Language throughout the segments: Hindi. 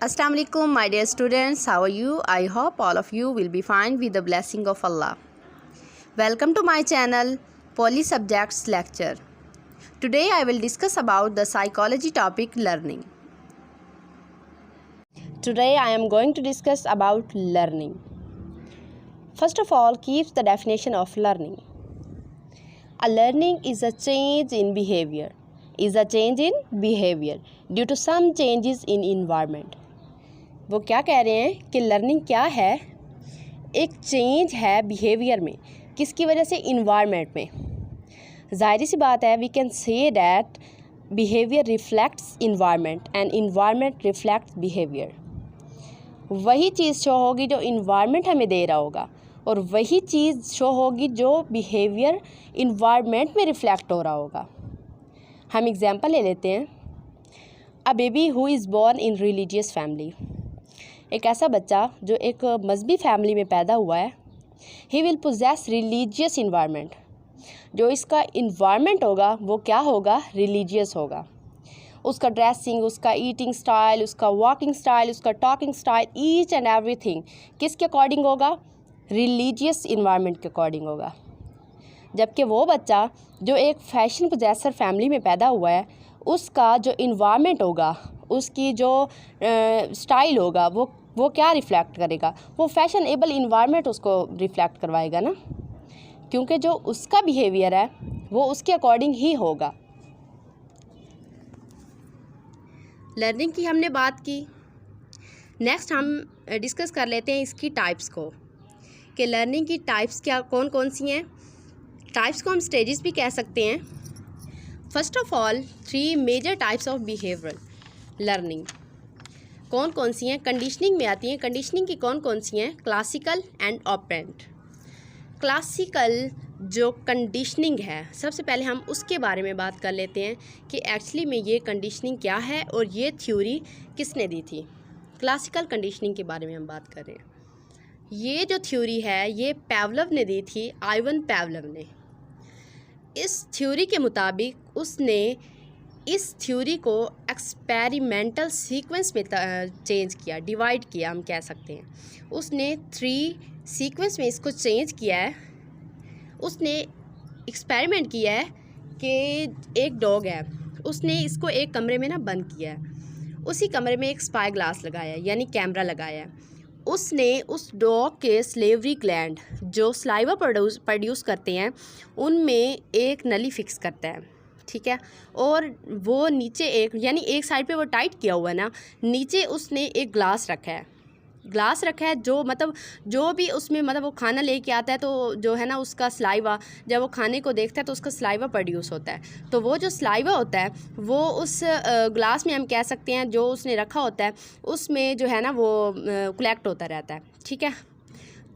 Assalamu alaikum, my dear students. How are you? I hope all of you will be fine with the blessing of Allah. Welcome to my channel, Poly Subjects Lecture. Today I will discuss about the psychology topic learning. Today I am going to discuss about learning. First of all, keep the definition of learning. A learning is a change in behavior. Due to some changes in environment. वो क्या कह रहे हैं कि लर्निंग क्या है? एक चेंज है बिहेवियर में. किसकी वजह से? इन्वायरमेंट में. ज़ाहिर सी बात है, we can say that behaviour reflects environment and environment reflects behaviour. वही चीज़ शो होगी जो इन्वायरमेंट हमें दे रहा होगा और वही चीज़ शो होगी जो बिहेवियर इन्वायरमेंट में रिफ्लेक्ट हो रहा होगा. हम एग्जांपल ले लेते हैं. A baby who is born in religious family. एक ऐसा बच्चा जो एक मजहबी फैमिली में पैदा हुआ है. He will possess religious environment. जो इसका इन्वायरमेंट होगा वो क्या होगा? रिलीजियस होगा. उसका ड्रेसिंग, उसका ईटिंग स्टाइल, उसका वॉकिंग स्टाइल, उसका talking style, each and everything किसके अकॉर्डिंग होगा? रिलीजियस इन्वायरमेंट के अकॉर्डिंग होगा. जबकि वो बच्चा जो एक फैशन पोजेसर फैमिली में पैदा हुआ है, उसका जो इन्वायरमेंट होगा, उसकी जो स्टाइल होगा, वो क्या रिफ्लेक्ट करेगा? वो फैशनेबल इन्वायरमेंट उसको रिफ्लेक्ट करवाएगा ना, क्योंकि जो उसका बिहेवियर है वो उसके अकॉर्डिंग ही होगा. लर्निंग की हमने बात की. नेक्स्ट हम डिस्कस कर लेते हैं इसकी टाइप्स को, कि लर्निंग की टाइप्स क्या कौन कौन सी हैं. टाइप्स को हम स्टेजेस भी कह सकते हैं. First of all, 3 major types of behavioural learning कौन कौन सी हैं? कंडीशनिंग में आती हैं. कंडीशनिंग की कौन कौन सी हैं? Classical and operant. क्लासिकल जो कंडीशनिंग है, सबसे पहले हम उसके बारे में बात कर लेते हैं कि एक्चुअली में ये कंडीशनिंग क्या है और ये थ्योरी किसने दी थी. क्लासिकल कंडीशनिंग के बारे में हम बात कर रहे हैं. ये जो थ्योरी है ये पावलोव ने दी थी, आइवन पावलोव ने. इस थ्योरी के मुताबिक उसने इस थ्योरी को एक्सपेरिमेंटल सीक्वेंस में चेंज किया, डिवाइड किया हम कह सकते हैं. उसने 3 सीक्वेंस में इसको चेंज किया है. उसने एक्सपेरिमेंट किया है कि एक डॉग है, उसने इसको एक कमरे में ना बंद किया है. उसी कमरे में एक स्पाई ग्लास लगाया है, यानी कैमरा लगाया है. उसने उस डॉग के स्लेवरी ग्लैंड जो सलाइवा प्रोड्यूस करते हैं उनमें एक नली फिक्स करता है, ठीक है. और वो नीचे यानी एक साइड पे वो टाइट किया हुआ है ना, नीचे उसने एक ग्लास रखा है. जो भी उसमें वो खाना लेके आता है तो जो है ना उसका सलाइवा, जब वो खाने को देखता है तो उसका सलाइवा प्रोड्यूस होता है. तो वो जो सलाइवा होता है वो उस ग्लास में हम कह सकते हैं जो उसने रखा होता है उसमें जो है ना वो कलेक्ट होता रहता है, ठीक है.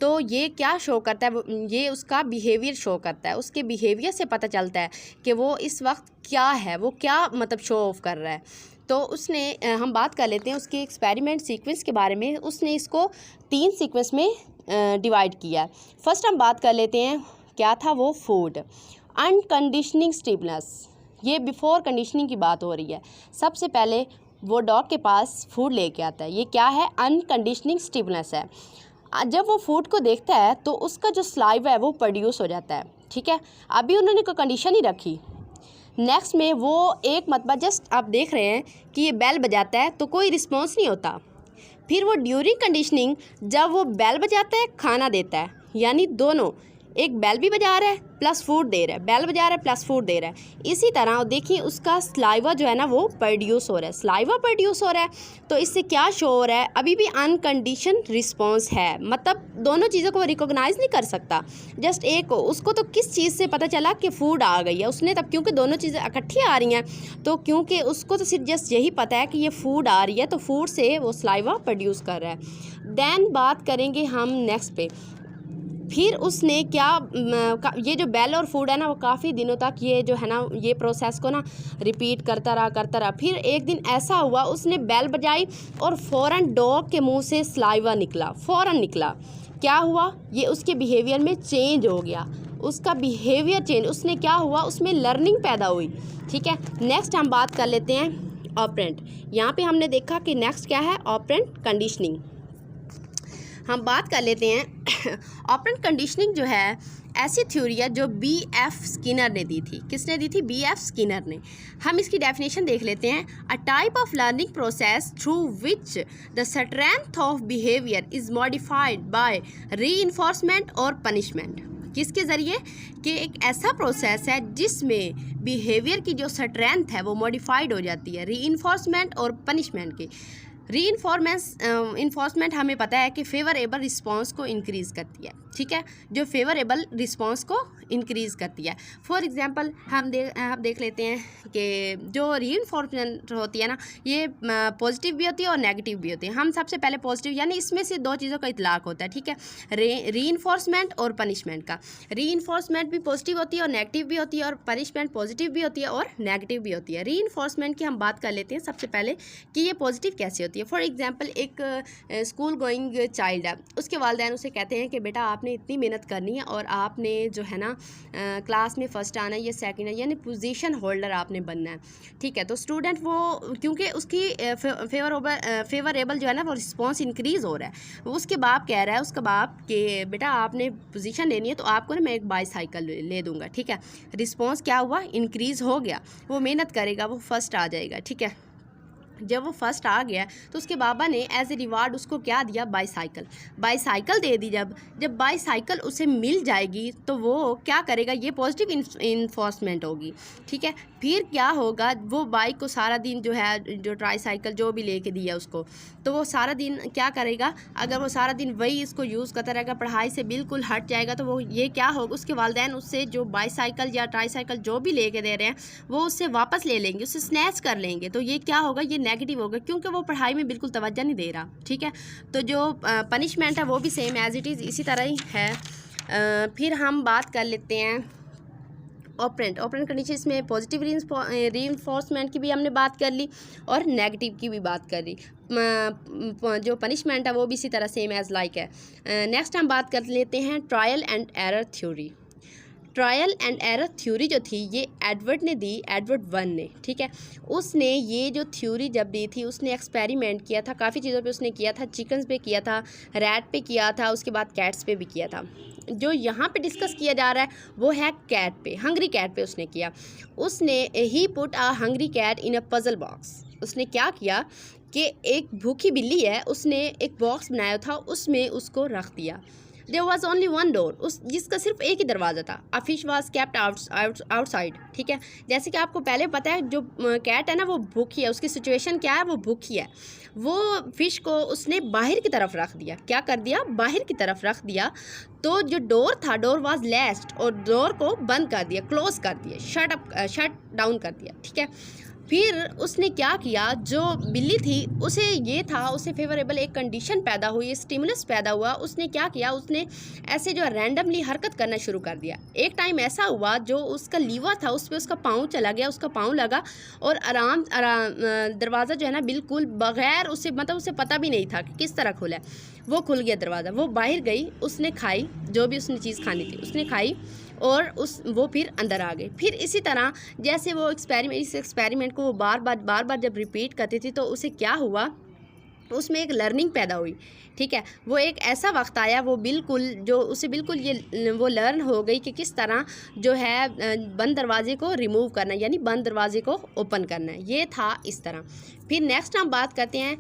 तो ये क्या शो करता है? ये उसका बिहेवियर शो करता है. उसके बिहेवियर से पता चलता है कि वो इस वक्त क्या है, वो क्या शो ऑफ कर रहा है. तो उसने हम बात कर लेते हैं उसके एक्सपेरिमेंट सीक्वेंस के बारे में. उसने इसको 3 सीक्वेंस में डिवाइड किया. फर्स्ट हम बात कर लेते हैं, क्या था वो? फूड. अनकंडीशनिंग स्टिमुलस. ये बिफोर कंडीशनिंग की बात हो रही है. सबसे पहले वो डॉग के पास फूड लेके आता है. ये क्या है? अनकंडीशनिंग स्टिमुलस है. जब वो फूड को देखता है तो उसका जो सलाइवा है वो प्रोड्यूस हो जाता है, ठीक है. अभी उन्होंने कोई कंडीशन ही रखी. नेक्स्ट में वो एक जस्ट आप देख रहे हैं कि ये बेल बजाता है तो कोई रिस्पॉन्स नहीं होता. फिर वो ड्यूरिंग कंडीशनिंग जब वो बेल बजाता है, खाना देता है, यानी दोनों, एक बेल भी बजा रहा है प्लस फूड दे रहा है, बेल बजा रहा है प्लस फूड दे रहा है. इसी तरह देखिए उसका सलाइवा जो है ना वो प्रोड्यूस हो रहा है. सलाइवा प्रोड्यूस हो रहा है तो इससे क्या शो हो रहा है? अभी भी अनकंडीशन रिस्पॉन्स है. दोनों चीज़ों को वो रिकॉग्नाइज़ नहीं कर सकता. जस्ट एक को, उसको तो किस चीज़ से पता चला कि फ़ूड आ गई है उसने, तब क्योंकि दोनों चीज़ें इकट्ठी आ रही हैं तो क्योंकि उसको तो सिर्फ जस्ट यही पता है कि ये फ़ूड आ रही है तो फूड से वो सलाइवा प्रोड्यूस कर रहा है. दैन बात करेंगे हम नेक्स्ट पे. फिर उसने क्या, ये जो बेल और फूड है ना वो काफ़ी दिनों तक ये जो है ना ये प्रोसेस को ना रिपीट करता रहा. फिर एक दिन ऐसा हुआ उसने बेल बजाई और फ़ौरन डॉग के मुंह से सलाइवा निकला, फ़ौरन निकला. क्या हुआ? ये उसके बिहेवियर में चेंज हो गया. उसका बिहेवियर चेंज, उसने क्या हुआ? उसमें लर्निंग पैदा हुई, ठीक है. नेक्स्ट हम बात कर लेते हैं ऑपरेंट। यहाँ पे हमने देखा कि नेक्स्ट क्या है, ऑपरेंट कंडीशनिंग। हम बात कर लेते हैं ऑपरेंट कंडीशनिंग जो है ऐसी थ्योरी है जो B.F. स्किनर ने दी थी। किसने दी थी? B.F. स्किनर ने। हम इसकी डेफिनेशन देख लेते हैं। A type of learning process through which the strength of behaviour is modified by reinforcement और पनिशमेंट। किसके ज़रिए? कि एक ऐसा प्रोसेस है जिसमें बिहेवियर की जो स्ट्रेंथ है वो मॉडिफाइड हो जाती है रीइंफोर्समेंट और पनिशमेंट की। इन्फोर्समेंट हमें पता है कि फेवरेबल रिस्पांस को इंक्रीज़ करती है, ठीक है, जो फेवरेबल रिस्पांस को इंक्रीज़ करती है। फॉर एग्जांपल हम देख लेते हैं कि जो रीइंफोर्समेंट होती है ना, ये पॉजिटिव भी होती है और नेगेटिव भी होती है। हम सबसे पहले पॉजिटिव, यानी इसमें से दो चीज़ों का इतलाक होता है, ठीक है, रीइंफोर्समेंट और पनिशमेंट का। रीइंफोर्समेंट भी पॉजिटिव होती है और नेगेटिव भी होती है, और पनिशमेंट पॉजिटिव भी होती है और नेगेटिव भी होती है। रीइंफोर्समेंट की हम बात कर लेते हैं सबसे पहले कि ये पॉजिटिव कैसी होती है। फॉर एग्जांपल एक स्कूल गोइंग चाइल्ड है, उसके वालिदैन उसे कहते हैं कि बेटा आपने इतनी मेहनत करनी है और आपने जो है ना क्लास में फ़र्स्ट आना है या सेकंड है, यानी पोजीशन होल्डर आपने बनना है, ठीक है। तो स्टूडेंट वो क्योंकि उसकी फेवरेबल जो है ना वो रिस्पॉन्स इंक्रीज़ हो रहा है, वो उसके बाप कह रहा है, उसका बाप कि बेटा आपने पोजीशन लेनी है तो आपको ना मैं एक बाईसाइकिल ले दूँगा, ठीक है। रिस्पॉन्स क्या हुआ? इंक्रीज़ हो गया। वो मेहनत करेगा, वो फर्स्ट आ जाएगा, ठीक है। जब वो फर्स्ट आ गया तो उसके बाबा ने एज ए रिवार्ड उसको क्या दिया? बाईसाइकिल दे दी। जब बाईसाइकिल उसे मिल जाएगी तो वो क्या करेगा? ये पॉजिटिव इन्फोर्समेंट होगी, ठीक है। फिर क्या होगा? वो बाइक को सारा दिन जो है, जो ट्राईसाइकिल जो भी लेके दिया उसको, तो वो सारा दिन क्या करेगा? अगर वो सारा दिन वही इसको यूज़ करता रहेगा, पढ़ाई से बिल्कुल हट जाएगा, तो वो ये क्या होगा? उसके वालिदैन उससे जो बाईसाइकिल या ट्राईसाइकिल जो भी लेके दे रहे हैं वो उससे वापस ले लेंगे, उससे स्नैच कर लेंगे। तो ये क्या होगा? ये नेगेटिव होगा, क्योंकि वो पढ़ाई में बिल्कुल तवज्जो नहीं दे रहा, ठीक है। तो जो पनिशमेंट है वो भी सेम एज इट इज़ इसी तरह ही है। फिर हम बात कर लेते हैं ऑपरेंट कंडीशन। इसमें पॉजिटिव रीइंफोर्समेंट की भी हमने बात कर ली और नेगेटिव की भी बात कर ली। जो पनिशमेंट है वो भी इसी तरह सेम एज लाइक है। नेक्स्ट हम बात कर लेते हैं trial and error theory. Trial and error theory जो थी ये एडवर्ड ने दी, एडवर्ड वन ने, ठीक है। उसने ये जो थ्योरी जब दी थी उसने एक्सपेरिमेंट किया था, काफ़ी चीज़ों पे उसने किया था, चिकन्स पे किया था, रैट पे किया था, उसके बाद कैट्स पे भी किया था। जो यहाँ पे डिस्कस किया जा रहा है वो है कैट पे, हंग्री कैट पे उसने किया। उसने ही put a hungry cat in a puzzle box. उसने क्या किया कि एक भूखी बिल्ली है, उसने एक बॉक्स बनाया था, उसमें उसको रख दिया। There was only one door, उस जिसका सिर्फ एक ही दरवाज़ा था। A fish was kept outside, ठीक है। जैसे कि आपको पहले पता है जो कैट है ना वो भूखी है, उसकी सिचुएशन क्या है? वो भूखी है। वो फिश को उसने बाहर की तरफ रख दिया। क्या कर दिया? बाहर की तरफ रख दिया। तो जो डोर था, डोर वाज लैस्ड, और डोर को बंद कर दिया, क्लोज कर दिया, शट डाउन कर दिया, ठीक है। फिर उसने क्या किया? जो बिल्ली थी उसे ये था, उसे फेवरेबल एक कंडीशन पैदा हुई, स्टिमुलस पैदा हुआ। उसने क्या किया? उसने ऐसे जो रैंडमली हरकत करना शुरू कर दिया। एक टाइम ऐसा हुआ जो उसका लीवर था उस पर उसका पाँव चला गया, उसका पाँव लगा और आराम दरवाज़ा जो है ना बिल्कुल बग़ैर उसे, मतलब उसे पता भी नहीं था कि किस तरह खुला है, वो खुल गया दरवाज़ा। वो बाहर गई, उसने खाई, जो भी उसने चीज़ खानी थी उसने खाई, और वो फिर अंदर आ गए। फिर इसी तरह जैसे वो इस एक्सपेरिमेंट को वो बार बार जब रिपीट करती थी तो उसे क्या हुआ? उसमें एक लर्निंग पैदा हुई, ठीक है। वो एक ऐसा वक्त आया, वो बिल्कुल जो उसे बिल्कुल ये वो लर्न हो गई कि किस तरह जो है बंद दरवाजे को रिमूव करना, यानी बंद दरवाजे को ओपन करना है। ये था इस तरह। फिर नेक्स्ट हम बात करते हैं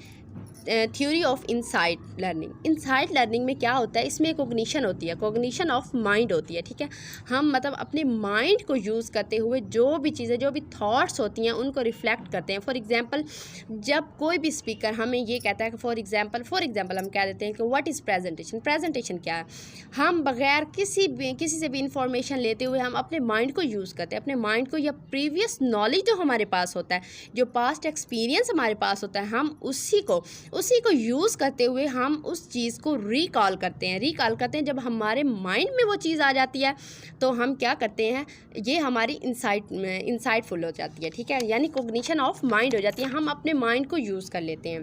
theory of insight learning. Insight learning में क्या होता है? इसमें कोग्निशन होती है, कोग्निशन ऑफ माइंड होती है, ठीक है। हम मतलब अपने माइंड को यूज़ करते हुए जो भी चीज़ें, जो भी थॉट्स होती हैं उनको रिफ्लेक्ट करते हैं। फॉर एग्जांपल जब कोई भी स्पीकर हमें ये कहता है कि फॉर एग्जांपल हम कह देते हैं कि व्हाट इज़ प्रेजेंटेशन। प्रेजेंटेशन क्या है? हम बग़ैर किसी से भी इंफॉर्मेशन लेते हुए हम अपने माइंड को यूज़ करते हैं, अपने माइंड को, या प्रीवियस नॉलेज जो हमारे पास होता है, जो पास्ट एक्सपीरियंस हमारे पास होता है, हम उसी को यूज़ करते हुए हम उस चीज़ को रिकॉल करते हैं। जब हमारे माइंड में वो चीज़ आ जाती है तो हम क्या करते हैं? ये हमारी इंसाइटफुल हो जाती है, ठीक है, यानी कोग्निशन ऑफ माइंड हो जाती है। हम अपने माइंड को यूज़ कर लेते हैं।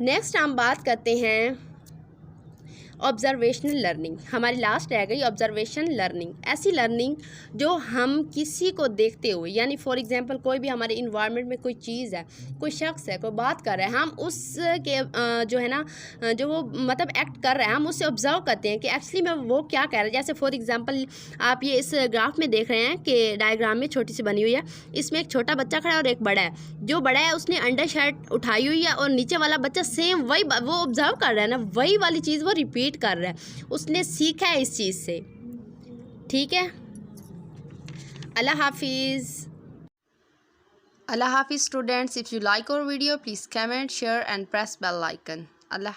नेक्स्ट हम बात करते हैं ऑब्जर्वेशनल लर्निंग हमारी लास्ट रह गई। ऑब्जर्वेशन लर्निंग ऐसी लर्निंग जो हम किसी को देखते हुए, यानी फॉर एग्जांपल कोई भी हमारे इन्वायरमेंट में कोई चीज़ है, कोई शख्स है, कोई बात कर रहा है, हम उसके जो है ना जो वो मतलब एक्ट कर रहा है, हम उससे ऑब्जर्व करते हैं कि एक्चुअली में वो क्या कह रहा है। जैसे फॉर एग्जांपल आप ये इस ग्राफ में देख रहे हैं कि डायग्राम में छोटी सी बनी हुई है, इसमें एक छोटा बच्चा खड़ा है और एक बड़ा है। जो बड़ा है उसने अंडर शर्ट उठाई हुई है और नीचे वाला बच्चा सेम वही वो ऑब्जर्व कर रहा है ना, वही वाली चीज़ वो रिपीट कर रहा है, उसने सीखा है इस चीज़ से। ठीक है, अल्लाह हाफिज़। Allah Hafiz students. If you like our video, please comment, share and press bell icon. Allah